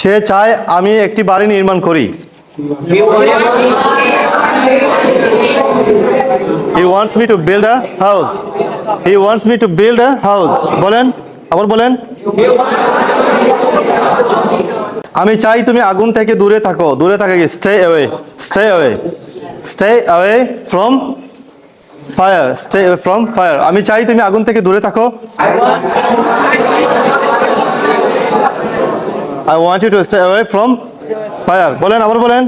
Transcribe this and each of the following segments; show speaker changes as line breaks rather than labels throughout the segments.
সে চায় আমি একটি বাড়ি নির্মাণ করি। He wants me to build a house. He wants me to build a house. বলেন, আবার বলেন। আমি চাই তুমি আগুন থেকে দূরে থাকো। দূরে থাকা কি? Stay away. Stay away. Stay away from fire. Stay away from fire. আমি চাই তুমি আগুন থেকে দূরে থাকো। I want you to stay away from fire. বলেন, আবার বলেন।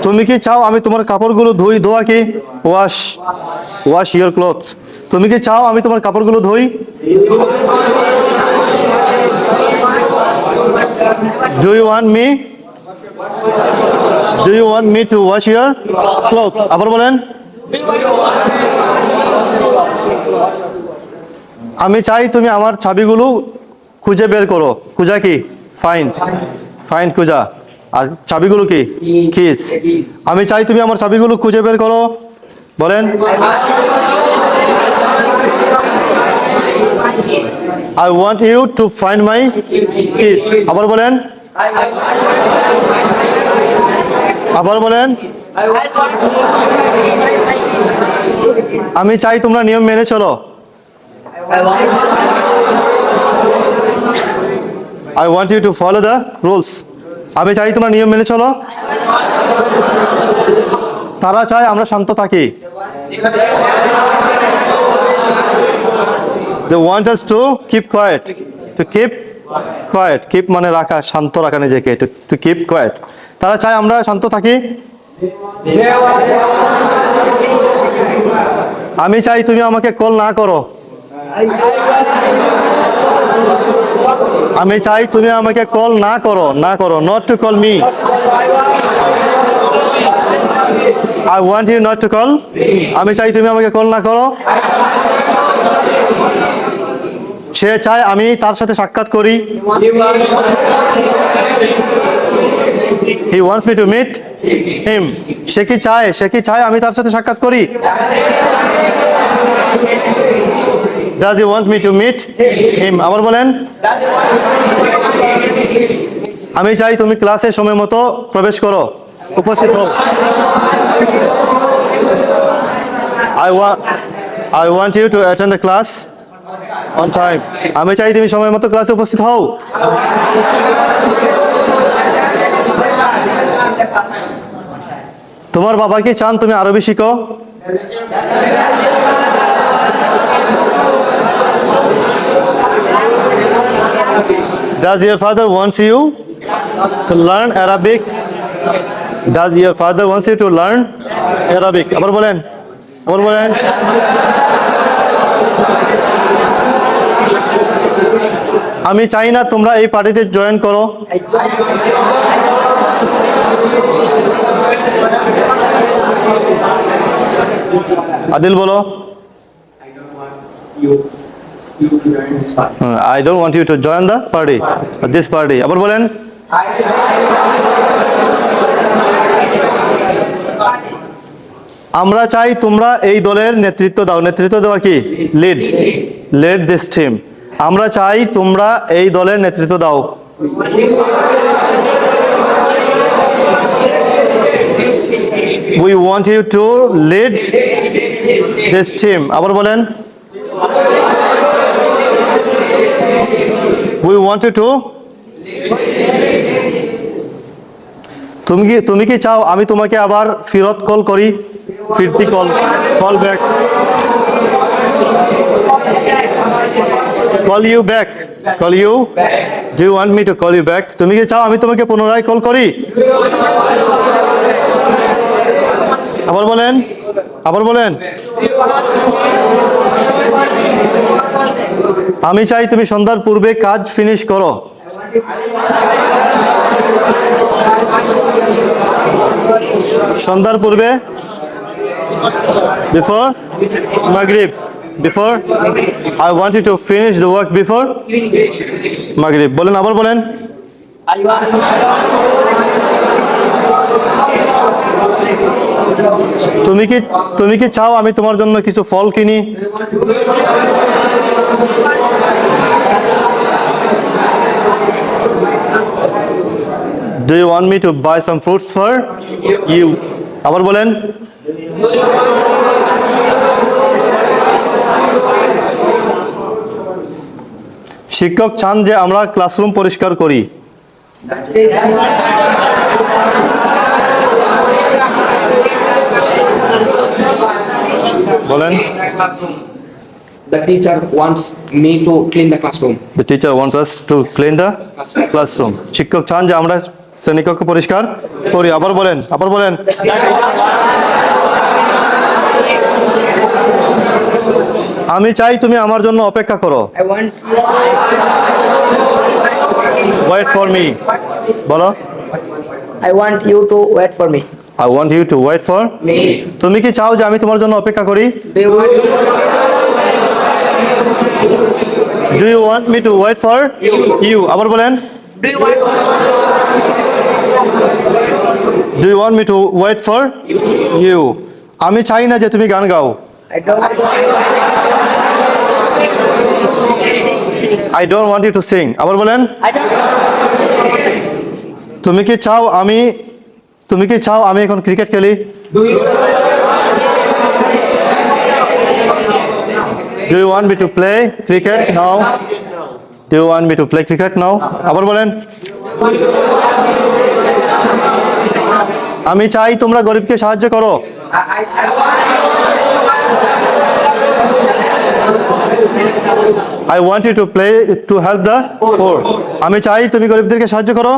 তুমি কি চাও আমি তোমার কাপড়গুলো ধুই? ধোয়া কি? ওয়াশ। Wash your clothes. তুমি কি চাও আমি তোমার কাপড়গুলো ধুই? Do you want me? Do you want me to wash your clothes? আবার বলেন। আমি চাই তুমি আমার চাবিগুলো খুঁজে বের করো। খুঁজা কি? ফাইন্ড। ফাইন্ড খুঁজা। আর চাবিগুলো কি? কিস। আমি চাই তুমি আমার চাবিগুলো খুঁজে বের করো। বলেন। I want you to find my keys. আবার বলেন। আবার বলেন। আমি চাই তোমরা নিয়ম মেনে চলো। I want you to follow the rules. আমি চাই তোমরা নিয়ম মেনে চলো। তারা চায় আমরা শান্ত থাকি। They want us to keep quiet. To keep quiet. Keep মানে রাখা, শান্ত রাখা নিজেকে। To keep quiet. তারা চায় আমরা শান্ত থাকি। আমি চাই তুমি আমাকে কল না করো। আমি চাই তুমি আমাকে কল না করো। না করো। Not to call me. I want you not to call. আমি চাই তুমি আমাকে কল না করো। সে চায় আমি তার সাথে সাক্ষাৎ করি। He wants me to meet him. সে কি চায়? সে কি চায় আমি তার সাথে সাক্ষাৎ করি? Does he want me to meet him? আবার বলেন। আমি চাই তুমি ক্লাসে সময় মতো প্রবেশ করো, উপস্থিত হও। I want you to attend the class on time. আমি চাই তুমি সময় মতো ক্লাসে উপস্থিত হও। তোমার বাবা কি চান তুমি আরবি শিখো? Does your father wants you to learn Arabic? Does your father wants you to learn Arabic? আবার বলেন। আবার বলেন। আমি চাই না তোমরা এই পার্টিতে জয়েন করো। আদিল বলো। I don't want you to join the party. This party. আবার বলেন। আমরা চাই তোমরা এই দলের নেতৃত্ব দাও। নেতৃত্ব দেওয়া কি? লিড। Lead this team. আমরা চাই তোমরা এই দলের নেতৃত্ব দাও। We want you to lead this team. আবার বলেন। We want you to. তুমি কি চাও আমি তোমাকে আবার ফিরত কল করি? ফিরতি call. Call back. Call you back. Call you. Do you want me to call you back? তুমি কি চাও আমি তোমাকে পুনরায় কল করি? আবার বলেন। আবার বলেন। আমি চাই তুমি সন্ধ্যার পূর্বে কাজ ফিনিশ করো। সন্ধ্যার পূর্বে। Before Maghrib. Before. I want you to finish the work before Maghrib. বলেন, আবার বলেন। তুমি কি চাও আমি তোমার জন্য কিছু ফল কিনি? Do you want me to buy some fruits for you? আবার বলেন। শিক্ষক চান যে আমরা ক্লাসরুম পরিষ্কার করি। বলেন।
The teacher wants me to clean the classroom.
The teacher wants us to clean the classroom. শিক্ষক চান যে আমরা শ্রেণীকক্ষ পরিষ্কার করি। আবার বলেন, আবার বলেন। আমি চাই তুমি আমার জন্য অপেক্ষা করো।
I want
Wait for me. বলো।
you to wait for me.
I want you to wait for
Me.
তুমি কি চাও যে আমি তোমার জন্য অপেক্ষা করি?
Do you want
Do you want me to wait for you? আবার বলেন।
Do you want
Do you want me to wait for you? আমি চাই না যে তুমি গান গাও।
I don't
I don't want you to sing. আবার বলেন।
I don't
তুমি কি চাও আমি এখন ক্রিকেট খেলি?
Do you
Do you want me to play cricket now? Do you want me to play cricket now? আবার বলেন। আমি চাই তোমরা গরিবকে সাহায্য করো। I want you to help the poor. আমি চাই তুমি গরিবদেরকে সাহায্য করো।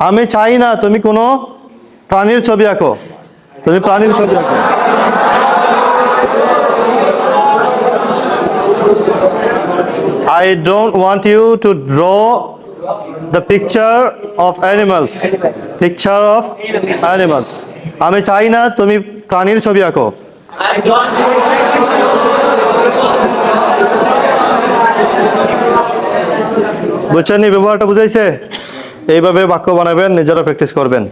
আমি চাই না তুমি কোনো প্রাণীর ছবি আঁকো। তুমি প্রাণীর ছবি আঁকো। I don't want you to draw the picture of animals. Picture of animals. আমি চাই না তুমি প্রাণীর ছবি আঁকো। বুঝছেন, এই ব্যবহারটা বুঝাইছে? এইভাবে বাক্য বানাবেন, নিজেরা প্র্যাকটিস করবেন।